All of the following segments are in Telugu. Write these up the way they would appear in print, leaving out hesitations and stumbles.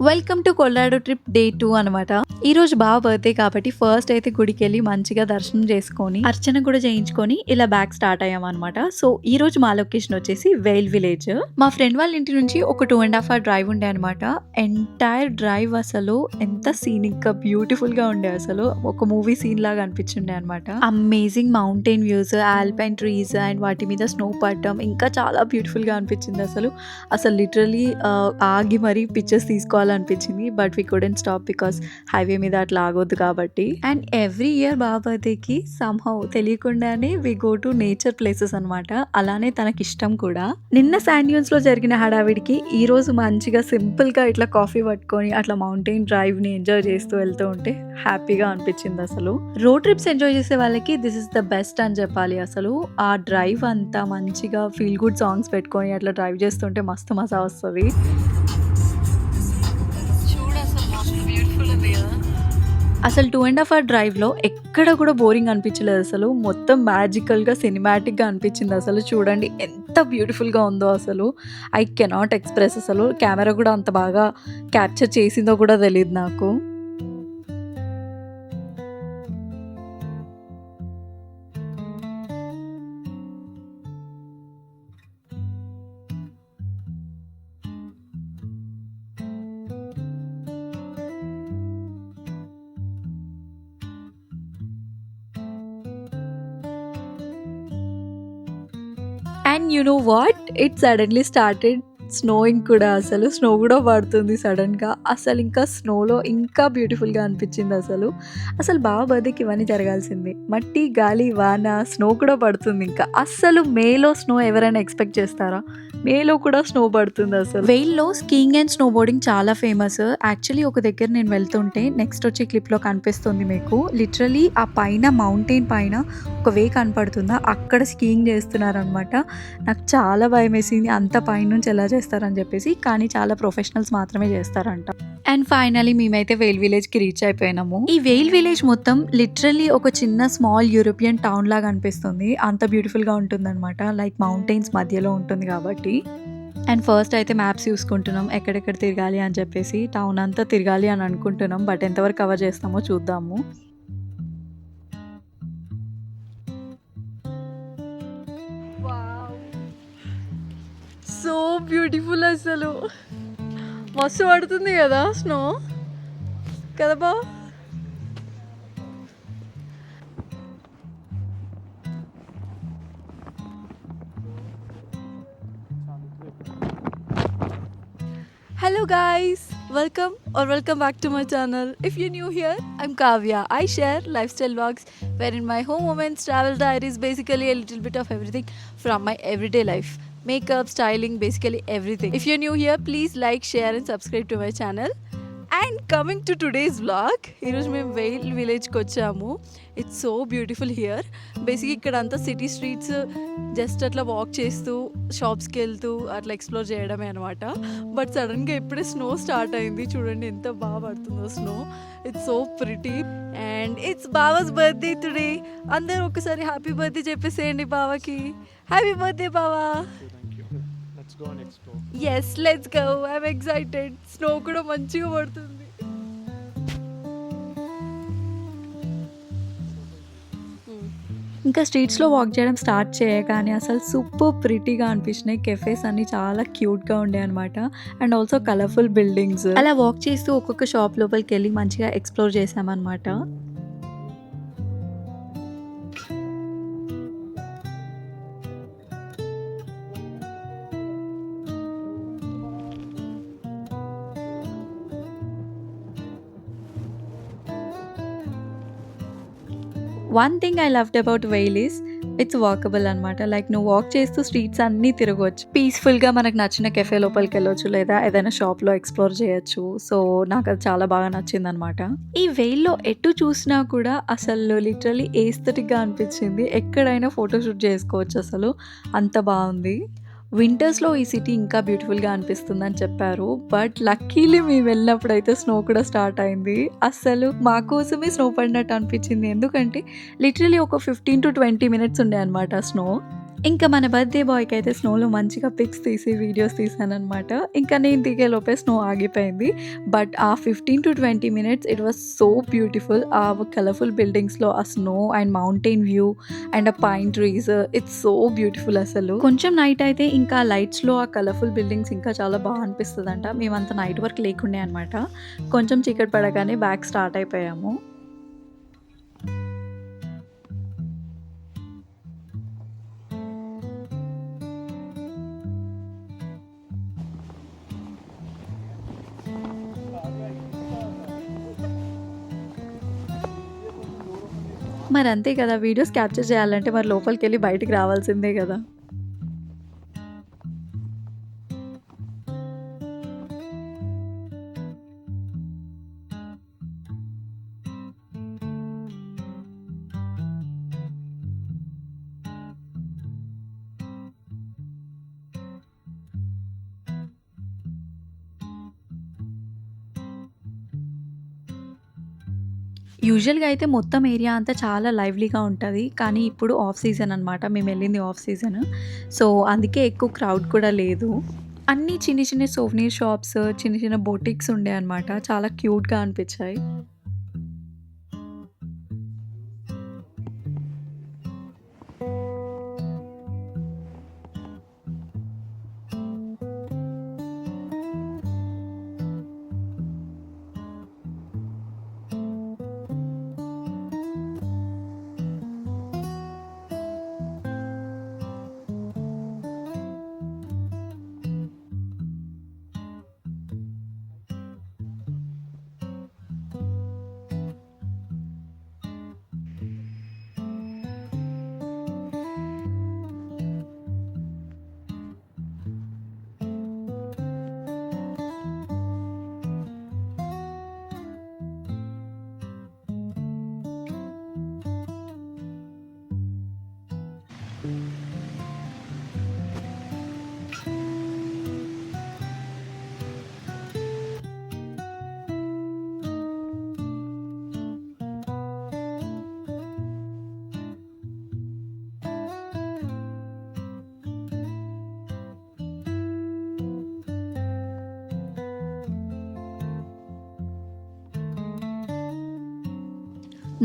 వెల్కమ్ టు కొల్లాడో ట్రిప్ డే 2 అనమాట. ఈ రోజు బావ బర్త్డే కాబట్టి ఫస్ట్ అయితే గుడికి వెళ్ళి మంచిగా దర్శనం చేసుకొని అర్చన కూడా చేయించుకొని ఇలా బ్యాక్ స్టార్ట్ అయ్యాం అనమాట. సో ఈ రోజు మా లొకేషన్ వచ్చేసి వెయిల్ విలేజ్. మా ఫ్రెండ్ వాళ్ళ ఇంటి నుంచి ఒక 2.5 hour డ్రైవ్ ఉండే అనమాట. ఎంటైర్ డ్రైవ్ అసలు ఎంత సీనిక్ గా బ్యూటిఫుల్ గా ఉండే, అసలు ఒక మూవీ సీన్ లాగా అనిపించిండే అనమాట. Amazing mountain views, alpine trees and వాటి మీద స్నో పడటం ఇంకా చాలా బ్యూటిఫుల్ గా అనిపించింది. అసలు లిటరలీ ఆగి మరీ పిక్చర్స్ తీసుకోవాలనిపించింది. But we couldn't stop because highway మీద అట్లా ఆగొద్దు కాబట్టి. అండ్ ఎవ్రీ ఇయర్ బాబా బర్త్డేకి సమ్హౌ తెలియకుండానే we go to nature places అనమాట. అలానే తనకి ఇష్టం కూడా. నిన్న శాండ్యూన్స్ లో జరిగిన హడావిడికి ఈ రోజు మంచిగా సింపుల్ గా ఇట్లా కాఫీ పట్టుకొని అట్లా మౌంటైన్ డ్రైవ్ ని ఎంజాయ్ చేస్తూ వెళ్తూ ఉంటే హ్యాపీగా అనిపించింది. అసలు రోడ్ ట్రిప్స్ ఎంజాయ్ చేసే వాళ్ళకి దిస్ ఇస్ ద బెస్ట్ అని చెప్పాలి. అసలు ఆ డ్రైవ్ అంతా మంచిగా ఫీల్ గుడ్ సాంగ్స్ పెట్టుకొని అట్లా డ్రైవ్ చేస్తుంటే మస్తు మజా వస్తుంది. అసలు 2.5 hour డ్రైవ్లో ఎక్కడ కూడా బోరింగ్ అనిపించలేదు. అసలు మొత్తం మ్యాజికల్గా సినిమాటిక్గా అనిపించింది. అసలు చూడండి ఎంత బ్యూటిఫుల్గా ఉందో. అసలు ఐ కెనాట్ ఎక్స్ప్రెస్. అసలు కెమెరా కూడా అంత బాగా క్యాప్చర్ చేసిందో కూడా తెలియదు నాకు. And you know what, it suddenly started snowing కూడా. అసలు స్నో కూడా పడుతుంది సడన్గా. అసలు ఇంకా స్నోలో ఇంకా బ్యూటిఫుల్గా అనిపించింది. అసలు బాగా బర్త్డేకి ఇవన్నీ జరగాల్సింది. మట్టి, గాలి, వాన, స్నో కూడా పడుతుంది. ఇంకా అసలు మేలో స్నో ఎవరైనా ఎక్స్పెక్ట్ చేస్తారా? మేలో కూడా స్నో పడుతుంది. అసలు వెయిల్లో స్కీయింగ్ అండ్ స్నో బోర్డింగ్ చాలా ఫేమస్. యాక్చువల్లీ ఒక దగ్గర నేను వెళ్తుంటే నెక్స్ట్ వచ్చే క్లిప్లో కనిపిస్తుంది మీకు. లిటరలీ ఆ పైన మౌంటైన్ పైన ఒక వే కనపడుతుందా, అక్కడ స్కీయింగ్ చేస్తున్నారనమాట. నాకు చాలా భయం వేసింది అంత పైనుంచి ఎలా చేస్తారని చెప్పేసి. కానీ చాలా ప్రొఫెషనల్స్ మాత్రమే చేస్తారంట. అండ్ ఫైనలీ మేమైతే వెయిల్ విలేజ్కి రీచ్ అయిపోయినాము. ఈ వెయిల్ విలేజ్ మొత్తం లిటరలీ ఒక చిన్న స్మాల్ యూరోపియన్ టౌన్ లాగా అనిపిస్తుంది. అంత బ్యూటిఫుల్గా ఉంటుందన్నమాట. లైక్ మౌంటైన్స్ మధ్యలో ఉంటుంది కాబట్టి. అండ్ ఫస్ట్ అయితే మ్యాప్స్ చూసుకుంటున్నాం ఎక్కడెక్కడ తిరగాలి అని చెప్పేసి. టౌన్ అంతా తిరగాలి అని అనుకుంటున్నాం, బట్ ఎంతవరకు కవర్ చేస్తామో చూద్దాము. సో బ్యూటిఫుల్, అసలు మస్తు పడుతుంది కదా స్నో, కదా బా. Hello guys, welcome back to my channel. If you're new here, I'm Kavya. I share lifestyle vlogs wherein my home moments, travel diaries, basically a little bit of everything from my everyday life. Makeup, styling, basically everything. If you're new here, please like, share and subscribe to my channel. And coming to today's vlog, ఈరోజు మేము వెయిల్ విలేజ్కి వచ్చాము. It's so beautiful here. బేసిక్గా ఇక్కడ అంతా సిటీ స్ట్రీట్స్ జస్ట్ అట్లా వాక్ చేస్తూ షాప్స్కి వెళ్తూ అట్లా ఎక్స్ప్లోర్ చేయడమే అనమాట. బట్ సడన్గా ఇప్పుడే స్నో స్టార్ట్ అయింది. చూడండి ఎంత బాగా పడుతుందో snow. It's so pretty and it's బావాస్ బర్త్డే టుడే. అందరూ ఒకసారి హ్యాపీ బర్త్డే చెప్పేసేయండి బావాకి. హ్యాపీ బర్త్డే బావా. Yes, let's go. I'm excited. Snow కూడా మంచిగా పడుతుంది. ఇంకా స్ట్రీట్స్లో వాక్ చేయడం స్టార్ట్ చేయగానే అసలు సూపర్ ప్రిటీగా అనిపించినాయి. కెఫేస్ అన్ని చాలా క్యూట్గా ఉండే అనమాట. And also colourful buildings. అలా వాక్ చేస్తూ ఒక్కొక్క షాప్ లోపలికి వెళ్ళి మంచిగా ఎక్స్ప్లోర్ చేసామన్నమాట. One thing I loved about veil is it's walkable అనమాట. లైక్ నువ్వు వాక్ చేస్తూ స్ట్రీట్స్ అన్నీ తిరగవచ్చు. పీస్ఫుల్గా మనకు నచ్చిన కెఫే లోపలికి వెళ్ళొచ్చు, లేదా ఏదైనా షాప్లో ఎక్స్ప్లోర్ చేయొచ్చు. సో నాకు అది చాలా బాగా నచ్చింది అనమాట. ఈ వెయిల్లో ఎటు చూసినా కూడా అసలు లిటరలీ ఏస్థెటిక్గా అనిపించింది. ఎక్కడైనా ఫోటోషూట్ చేసుకోవచ్చు. అసలు అంత బాగుంది. వింటర్స్లో ఈ సిటీ ఇంకా బ్యూటిఫుల్గా అనిపిస్తుందని చెప్పారు. బట్ లక్కీలీ మేము వెళ్ళినప్పుడు అయితే స్నో కూడా స్టార్ట్ అయింది. అసలు మా కోసమే స్నో పడినట్టు అనిపించింది. ఎందుకంటే లిటరలీ ఒక 15 to 20 minutes ఉండే అనమాట స్నో. ఇంకా మన బర్త్డే బాయ్కి అయితే స్నోలో మంచిగా పిక్స్ తీసి వీడియోస్ తీసానమాట. ఇంకా నేను దిగే లోపే స్నో ఆగిపోయింది. బట్ ఆ 15-20 minutes it was so beautiful. ఆ కలర్ఫుల్ బిల్డింగ్స్లో ఆ snow and mountain view and ఆ pine trees, it's so beautiful. అసలు కొంచెం నైట్ అయితే ఇంకా లైట్స్లో ఆ కలర్ఫుల్ బిల్డింగ్స్ ఇంకా చాలా బాగా అనిపిస్తుందంట. మేమంత నైట్ వర్క్ లేకుండే అనమాట. కొంచెం చీకటి పడగానే బ్యాక్ స్టార్ట్ అయిపోయాము. మరి అంతే కదా, వీడియోస్ క్యాప్చర్ చేయాలంటే మరి లోపలికెళ్ళి బయటికి రావాల్సిందే కదా. యూజువల్‌గా అయితే మొత్తం ఏరియా అంతా చాలా లైవ్లీగా ఉంటది. కానీ ఇప్పుడు ఆఫ్ సీజన్ అనమాట. మేమెళ్ళింది ఆఫ్ సీజన్. సో, అందుకే ఎక్కువ క్రౌడ్ కూడా లేదు. అన్నీ చిన్ని చిన్ని సోవెనీర్ షాప్స్, చిన్న చిన్న బొటిక్స్ ఉండే అనమాట. చాలా క్యూట్‌గా అనిపిచ్చాయి.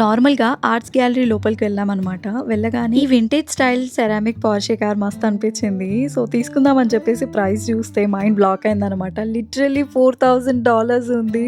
నార్మల్‌గా ఆర్ట్స్ గ్యాలరీ లోపలికి వెళ్ళామనమాట. వెళ్ళగానే ఈ vintage style ceramic Porsche car మస్త్ అనిపించింది. సో, తీసుకుందామని చెప్పేసి ప్రైస్ చూస్తే మైండ్ బ్లాక్ అయిందనమాట. లిటరల్లీ $4,000 ఉంది.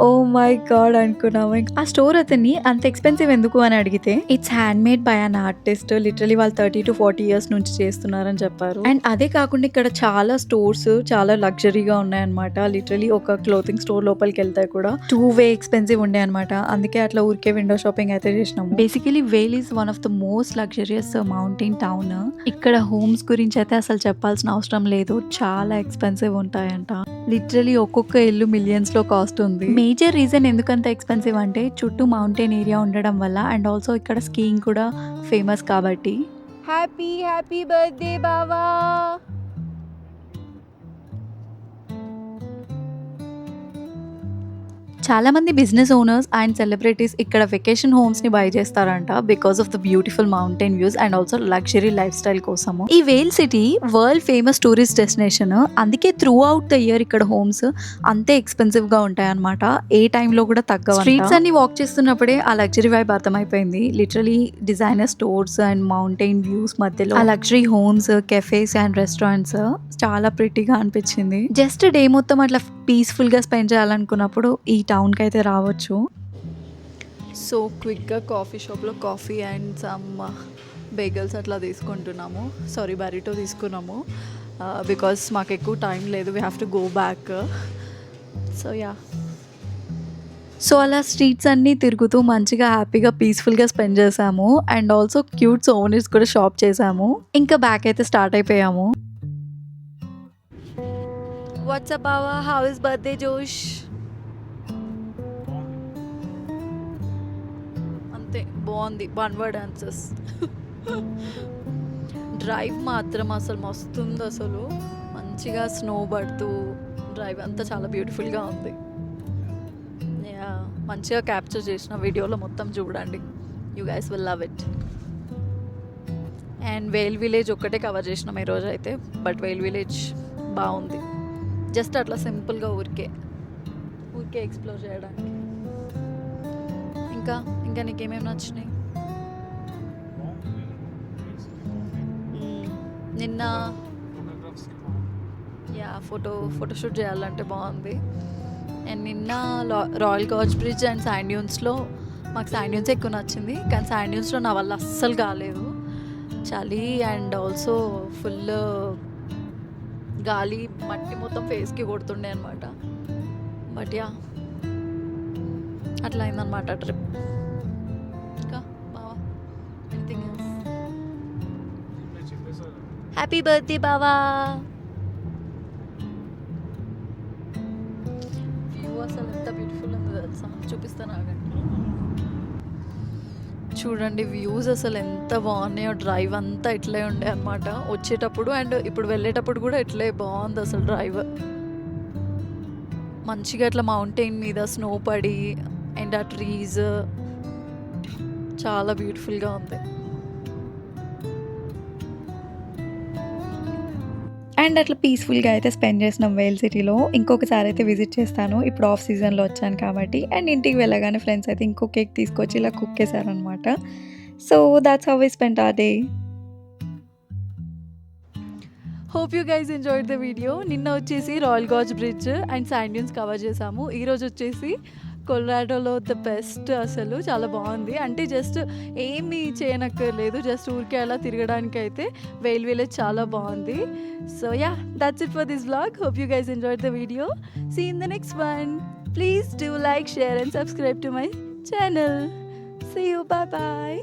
Oh my God! అనుకున్నాము. ఆ స్టోర్ అతన్ని అంత ఎక్స్‌పెన్సివ్ ఎందుకు అని అడిగితే, it's handmade by an artist. Literally వాళ్ళు 30-40 ఇయర్స్ నుంచి చేస్తున్నారని చెప్పారు. అండ్ అదే కాకుండా ఇక్కడ చాలా స్టోర్స్ చాలా లగ్జరీగా ఉన్నాయన్నమాట. లిటరల్లీ ఒక క్లోతింగ్ స్టోర్ లోపలికెళ్తే కూడా 2 వే ఎక్స్‌పెన్సివ్ ఉండే అనమాట. అందుకే అట్లా ఊరికే విండో షాపింగ్ అయితే చేసినాము. Basically Vail is one of the most luxurious mountain town. ఇక్కడ హోమ్స్ గురించి అయితే అసలు చెప్పాల్సిన అవసరం లేదు. చాలా ఎక్స్‌పెన్సివ్ ఉంటాయంట. లిటరల్లీ ఒక్కొక్క ఇల్లు మిలియన్స్ లో కాస్ట్ ఉంది. మేజర్ రీజన్ ఎందుకంత ఎక్స్‌పెన్సివ్ అంటే చుట్టూ మౌంటైన్ ఏరియా ఉండడం వల్ల అండ్ ఆల్సో ఇక్కడ స్కీయింగ్ కూడా ఫేమస్ కాబట్టి. హ్యాపీ బర్త్డే బావా. చాలా మంది బిజినెస్ ఓనర్స్ అండ్ సెలబ్రిటీస్ ఇక్కడ వెకేషన్ హోమ్స్ ని బై చేస్తారంట because of the beautiful mountain views and also luxury life style కోసము. ఈ Vail city world famous tourist destination. అందుకే త్రూ అవుట్ ద ఇయర్ ఇక్కడ హోమ్స్ అంతే ఎక్స్పెన్సివ్ గా ఉంటాయి అనమాట. ఏ టైంలో కూడా తగ్గవు. స్ట్రీట్స్ అన్ని వాక్ చేస్తున్నప్పుడే ఆ లగ్జరీ వైబ్ అర్థమైపోయింది. Literally designer stores and mountain views మధ్యలో ఆ luxury homes, cafes and restaurants చాలా ప్రిటీగా అనిపించింది. జస్ట్ డే మొత్తం అట్లా పీస్ఫుల్ గా స్పెండ్ చేయాలనుకున్నప్పుడు ఈ టౌన్ కి అయితే రావచ్చు. సో క్విక్గా కాఫీ షాప్లో కాఫీ అండ్ సమ్ బేగల్స్ అట్లా తీసుకుంటున్నాము. సారీ, బరిటో తీసుకున్నాము బికాస్ మాకు ఎక్కువ టైం లేదు. We have to go back. So yeah, so అలా స్ట్రీట్స్ అన్నీ తిరుగుతూ మంచిగా హ్యాపీగా పీస్ఫుల్గా స్పెండ్ చేసాము. అండ్ ఆల్సో క్యూట్ సోవెనీర్స్ కూడా షాప్ చేసాము. ఇంకా బ్యాక్ అయితే స్టార్ట్ అయిపోయాము. వాట్సాప్ బావా, హౌ ఇస్ బర్త్డే జోష్? అంతే, బాగుంది. One word answers. డ్రైవ్ మాత్రం అసలు మస్తుంది. అసలు మంచిగా స్నో పడుతూ డ్రైవ్ అంతా చాలా బ్యూటిఫుల్గా ఉంది. మంచిగా క్యాప్చర్ చేసిన వీడియోలో మొత్తం చూడండి. You guys will love it. And Vail village ఒక్కటే కవర్ చేసినాం ఈరోజు అయితే. బట్ వేల్ విలేజ్ బాగుంది, జస్ట్ అట్లా సింపుల్గా ఊరికే ఎక్స్ప్లోర్ చేయడానికి. ఇంకా నీకేమేమి నచ్చినాయి? నిన్న ఫోటోషూట్ చేయాలంటే బాగుంది. అండ్ నిన్న royal Gorge Bridge and sand డ్యూన్స్లో మాకు శాండ్ డ్యూన్స్ ఎక్కువ నచ్చింది, కానీ శాండ్ డ్యూన్స్లో నా వల్ల అస్సలు కాలేదు. చలి అండ్ ఆల్సో ఫుల్ గాలి, మట్టి మొత్తం ఫేస్కి కొడుతుండే అనమాట. బట్ యా అట్లా అయిందనమాట ట్రిప్. ఇంకా బావా ఎనీథింగ్ ఎల్స్? హ్యాపీ బర్త్డే బావా. వ్యూ అసలు ఎంత బ్యూటిఫుల్ ఉందో తెలుసా, చూపిస్తాను ఆగండి. చూడండి వ్యూస్ అసలు ఎంత బాగున్నాయో. డ్రైవ్ అంతా ఇట్లే ఉండే అనమాట వచ్చేటప్పుడు, అండ్ ఇప్పుడు వెళ్ళేటప్పుడు కూడా ఇట్లే బాగుంది అసలు డ్రైవ్. మంచిగా ఇట్లా మౌంటైన్ మీద స్నో పడి అండ్ ఆ ట్రీస్ చాలా బ్యూటిఫుల్గా ఉంది. అండ్ అట్లా పీస్ఫుల్గా అయితే స్పెండ్ చేసినాం వేల్ సిటీలో. ఇంకొకసారి అయితే విజిట్ చేస్తాను, ఇప్పుడు ఆఫ్ సీజన్లో వచ్చాను కాబట్టి. అండ్ ఇంటికి వెళ్ళగానే ఫ్రెండ్స్ అయితే ఇంకో కేక్ తీసుకొచ్చి ఇలా కుక్ చేశారనమాట. So that's how we spend our day. Hope you guys enjoyed the video. నిన్న వచ్చేసి Royal Gorge Bridge and sand dunes cover చేసాము. ఈరోజు వచ్చేసి కొలరాడోలో ద బెస్ట్, అసలు చాలా బాగుంది. అంటే జస్ట్ ఏమీ చేయనక్కర్లేదు, జస్ట్ ఊరికే అలా తిరగడానికి అయితే వేల్ విలేజ్ చాలా బాగుంది. So yeah, that's it for this vlog. Hope you guys enjoyed the video. See you in the next one. Please do like, share and subscribe to my channel. See you. Bye bye.